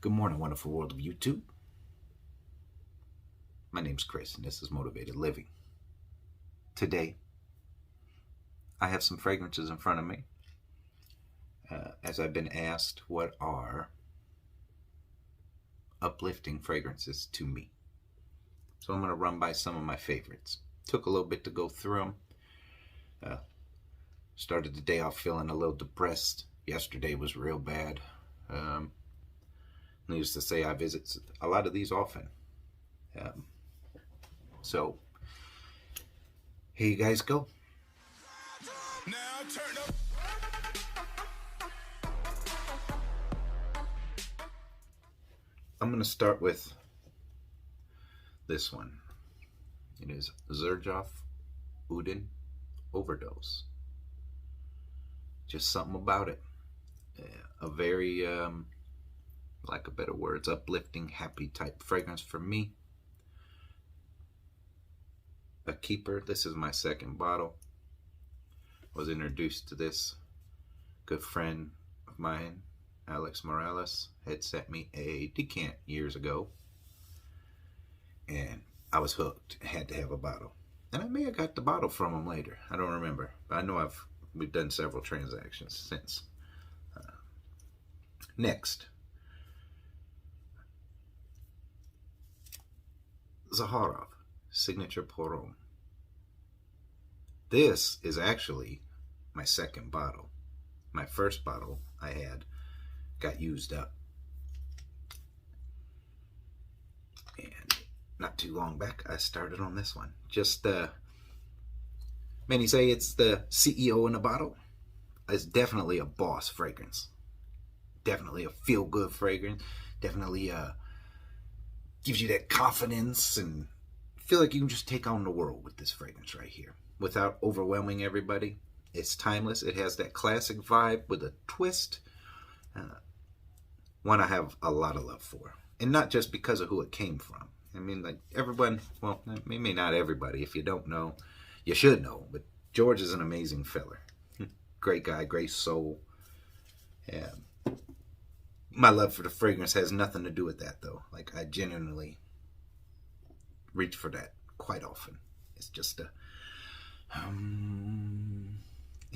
Good morning, wonderful world of YouTube. My name's Chris, and this is Motivated Living. Today, I have some fragrances in front of me. As I've been asked, what are uplifting fragrances to me? So I'm going to run by some of my favorites. Took a little bit to go through them. Started the day off feeling a little depressed. Yesterday was real bad. Needless to say, I visit a lot of these often. So, here you guys go. Now turn up. I'm going to start with this one. It is Zaharov Oud Overdose. Just something about it. A very, lack of better words, uplifting, happy type fragrance for me. A keeper. This is my second bottle. Was introduced to this good friend of mine, Alex Morales, had sent me a decant years ago, and I was hooked. Had to have a bottle, and I may have got the bottle from him later. I don't remember, but I know we've done several transactions since. Next, Zaharov Signature Homme. This is actually my second bottle. My first bottle I had got used up. And not too long back, I started on this one. Just, many say it's the CEO in a bottle. It's definitely a boss fragrance. Definitely a feel-good fragrance. Definitely gives you that confidence and feel like you can just take on the world with this fragrance right here without overwhelming everybody. It's timeless. It has that classic vibe with a twist. One I have a lot of love for. And not just because of who it came from. I mean, like everyone, well, maybe not everybody. If you don't know, you should know. But George is an amazing fella. Great guy, great soul. Yeah. My love for the fragrance has nothing to do with that, though. Like, I genuinely reach for that quite often. It's just it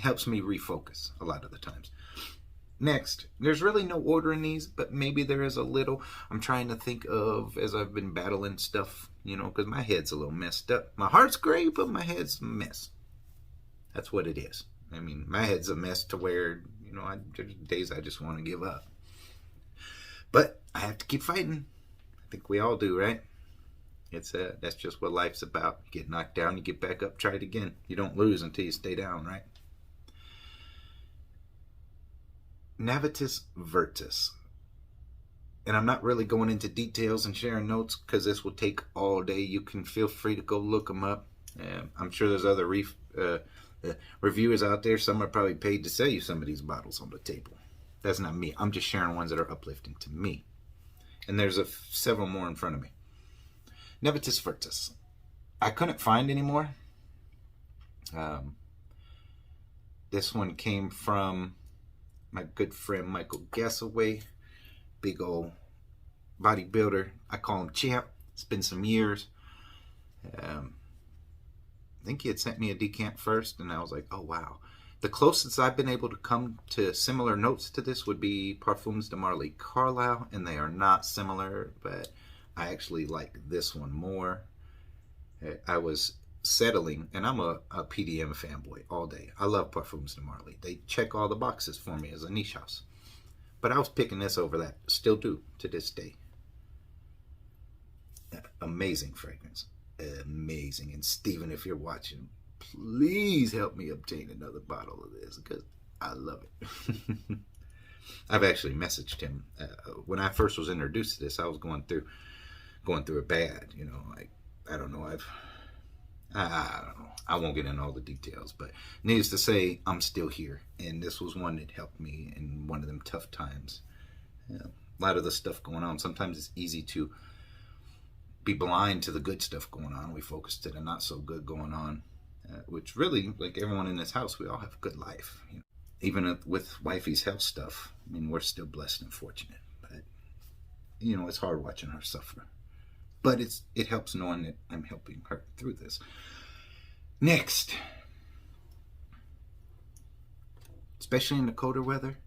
helps me refocus a lot of the times. Next, there's really no order in these, but maybe there is a little. I'm trying to think of, as I've been battling stuff, because my head's a little messed up. My heart's great, but my head's a mess. That's what it is. I mean, my head's a mess to where, there's days I just want to give up. But I have to keep fighting. I think we all do, right? That's just what life's about. You get knocked down, you get back up, try it again. You don't lose until you stay down, right? Narcissus Vertus. And I'm not really going into details and sharing notes because this will take all day. You can feel free to go look them up. I'm sure there's other reviewers out there. Some are probably paid to sell you some of these bottles on the table. That's not me. I'm just sharing ones that are uplifting to me. And there's several more in front of me. Narcissus Vertus. I couldn't find any more. This one came from my good friend Michael Gassaway. Big old bodybuilder. I call him Champ. It's been some years. I think he had sent me a decant first, and I was like, oh, wow. The closest I've been able to come to similar notes to this would be Parfums de Marly Carlisle, and they are not similar, but I actually like this one more. I was settling, and I'm a PDM fanboy all day. I love Parfums de Marly. They check all the boxes for me as a niche house. But I was picking this over that. Still do to this day. Amazing fragrance. Amazing. And Steven, if you're watching, please help me obtain another bottle of this because I love it. I've actually messaged him. When I first was introduced to this, I was going through it bad. I don't know. I don't know. I won't get into all the details, but needless to say, I'm still here. And this was one that helped me in one of them tough times. A lot of the stuff going on. Sometimes it's easy to be blind to the good stuff going on. We focus to the not so good going on. Which really, like everyone in this house, we all have a good life. Even with wifey's health stuff, I mean, we're still blessed and fortunate. But it's hard watching her suffer. But it helps knowing that I'm helping her through this. Next, especially in the colder weather,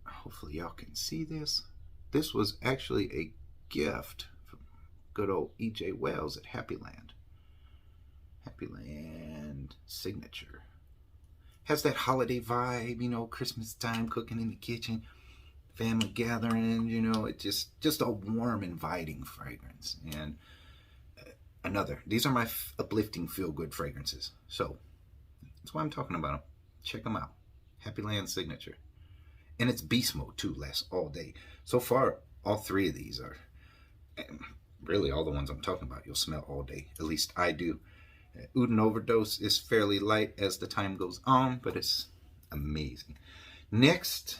hopefully y'all can see this. This was actually a gift from good old E.J. Wells at Happy Land. Happy Land signature. Has that holiday vibe, Christmas time, cooking in the kitchen, family gathering, it's just a warm, inviting fragrance. And these are my uplifting, feel-good fragrances. So that's why I'm talking about them. Check them out. Happy Land signature. And it's beast mode too, lasts all day. So far, all three of these are, really all the ones I'm talking about, you'll smell all day. At least I do. Oud Overdose is fairly light as the time goes on, but it's amazing. Next,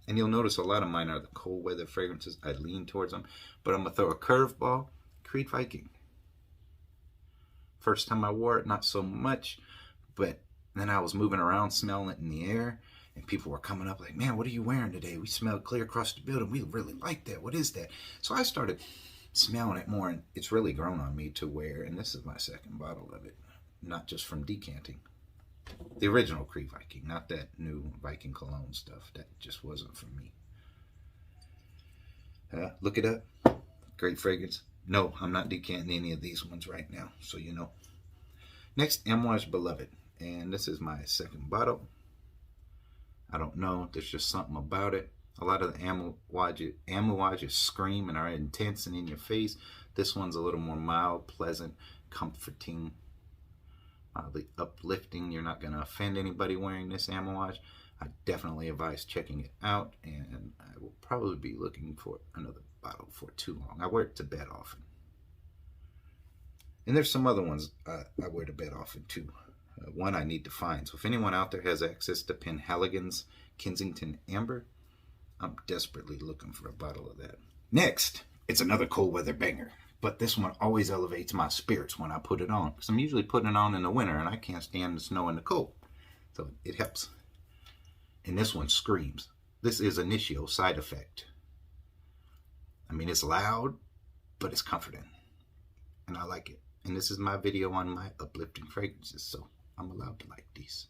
and you'll notice a lot of mine are the cold weather fragrances. I lean towards them, but I'm going to throw a curveball. Creed Viking. First time I wore it, not so much, but then I was moving around smelling it in the air, and people were coming up like, man, what are you wearing today? We smelled clear across the building. We really like that. What is that? So I started smelling it more, and it's really grown on me to where, and this is my second bottle of it, not just from decanting. The original Creed Viking, not that new Viking cologne stuff. That just wasn't for me. Look it up. Great fragrance. No, I'm not decanting any of these ones right now, so you know. Next, Amouage Beloved, and this is my second bottle. I don't know, there's just something about it. A lot of the Amouages scream and are intense and in your face. This one's a little more mild, pleasant, comforting, mildly uplifting. You're not going to offend anybody wearing this Amouage. I definitely advise checking it out, and I will probably be looking for another bottle for too long. I wear it to bed often. And there's some other ones I wear to bed often too. One I need to find. So if anyone out there has access to Penhaligon's Kensington Amber, I'm desperately looking for a bottle of that. Next, it's another cold weather banger, but this one always elevates my spirits when I put it on, because I'm usually putting it on in the winter and I can't stand the snow and the cold, so it helps. And this one screams. This is Initio Side Effect. I mean, it's loud, but it's comforting, and I like it. And this is my video on my uplifting fragrances, so I'm allowed to like these.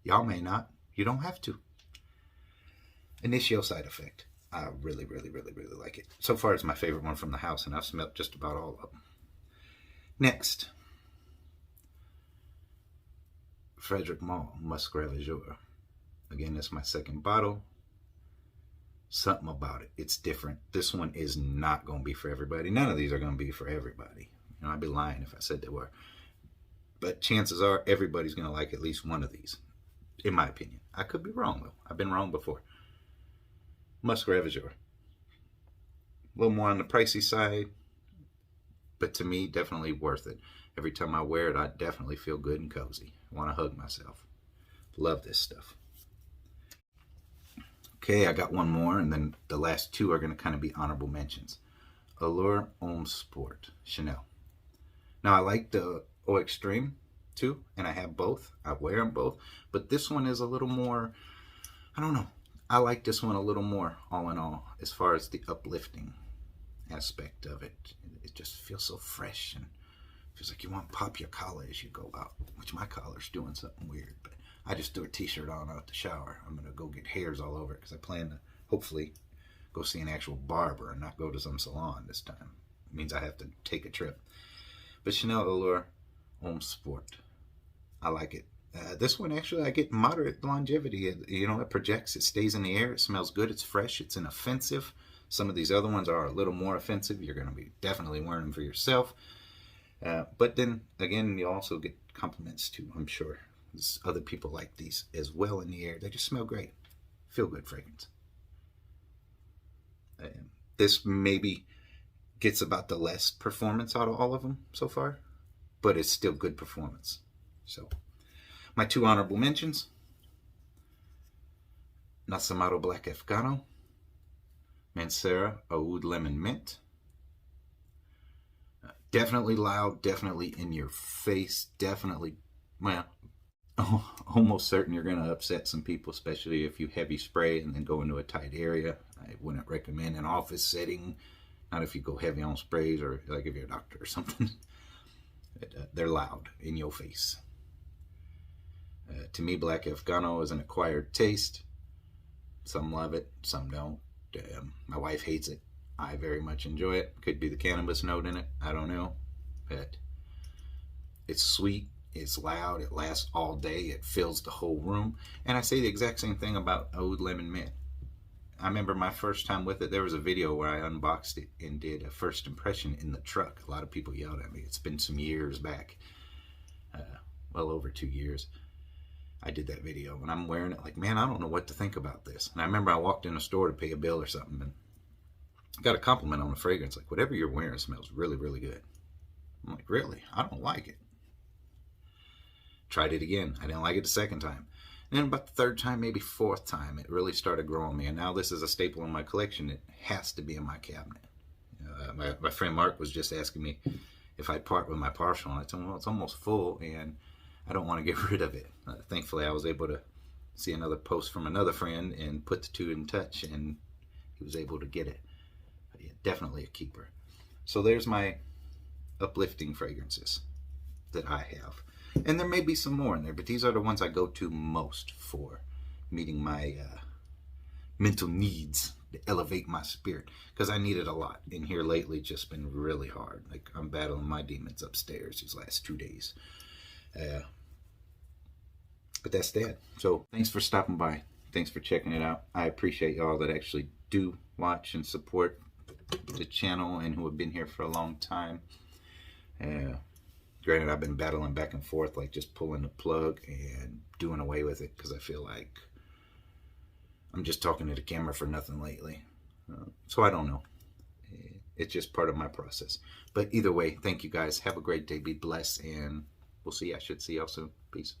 Y'all may not. You don't have to. Initio Side Effect. I really, really, really, really like it. So far, it's my favorite one from the house, and I've smelled just about all of them. Next, Frederick Mall Musk Ravageur. Again, that's my second bottle. Something about it. It's different. This one is not going to be for everybody. None of these are going to be for everybody. I'd be lying if I said they were. But chances are everybody's going to like at least one of these, in my opinion. I could be wrong, though. I've been wrong before. Musk Ravageur. A little more on the pricey side, but to me, definitely worth it. Every time I wear it, I definitely feel good and cozy. I want to hug myself. Love this stuff. Okay, I got one more, and then the last two are going to kind of be honorable mentions. Allure Homme Sport, Chanel. Now, I like the Eau Extreme, too, and I have both. I wear them both, but this one is a little more, I don't know. I like this one a little more, all in all, as far as the uplifting aspect of it. It just feels so fresh, and feels like you want to pop your collar as you go out, which my collar's doing something weird, but I just threw a t-shirt on out the shower. I'm going to go get hairs all over it, because I plan to, hopefully, go see an actual barber and not go to some salon this time. It means I have to take a trip. But Chanel Allure Homme Sport. I like it. This one, actually, I get moderate longevity. It projects, it stays in the air, it smells good, it's fresh, it's inoffensive. Some of these other ones are a little more offensive. You're going to be definitely wearing them for yourself. But then, again, you also get compliments too, I'm sure. There's other people like these as well in the air. They just smell great. Feel good fragrance. This maybe gets about the less performance out of all of them so far, but it's still good performance. So, my two honorable mentions: Nasamaro Black Afgano, Mancera Oud Lemon Mint. Definitely loud, definitely in your face, definitely, well, almost certain you're going to upset some people, especially if you heavy spray and then go into a tight area. I wouldn't recommend an office setting, not if you go heavy on sprays or like if you're a doctor or something. They're loud in your face. To me, Black Afghano is an acquired taste. Some love it, some don't. My wife hates it. I very much enjoy it. Could be the cannabis note in it. I don't know. But it's sweet. It's loud. It lasts all day. It fills the whole room. And I say the exact same thing about Oud Lemon Mint. I remember my first time with it. There was a video where I unboxed it and did a first impression in the truck. A lot of people yelled at me. It's been some years back. Well over 2 years. I did that video and I'm wearing it like, man, I don't know what to think about this. And I remember I walked in a store to pay a bill or something and got a compliment on the fragrance. Like, whatever you're wearing smells really, really good. I'm like, really? I don't like it. Tried it again. I didn't like it the second time. And then about the third time, maybe fourth time, it really started growing me. And now this is a staple in my collection. It has to be in my cabinet. My friend Mark was just asking me if I'd part with my partial. And I told him, well, it's almost full and I don't want to get rid of it. Thankfully, I was able to see another post from another friend and put the two in touch, and he was able to get it. But yeah, definitely a keeper. So there's my uplifting fragrances that I have. And there may be some more in there, but these are the ones I go to most for meeting my mental needs to elevate my spirit. Because I need it a lot. In here lately, it's just been really hard. Like, I'm battling my demons upstairs these last 2 days. But that's that. So thanks for stopping by. Thanks for checking it out. I appreciate y'all that actually do watch and support the channel and who have been here for a long time. Granted, I've been battling back and forth, like just pulling the plug and doing away with it because I feel like I'm just talking to the camera for nothing lately. So I don't know. It's just part of my process. But either way, thank you guys. Have a great day. Be blessed. And we'll see. I should see y'all soon. Peace.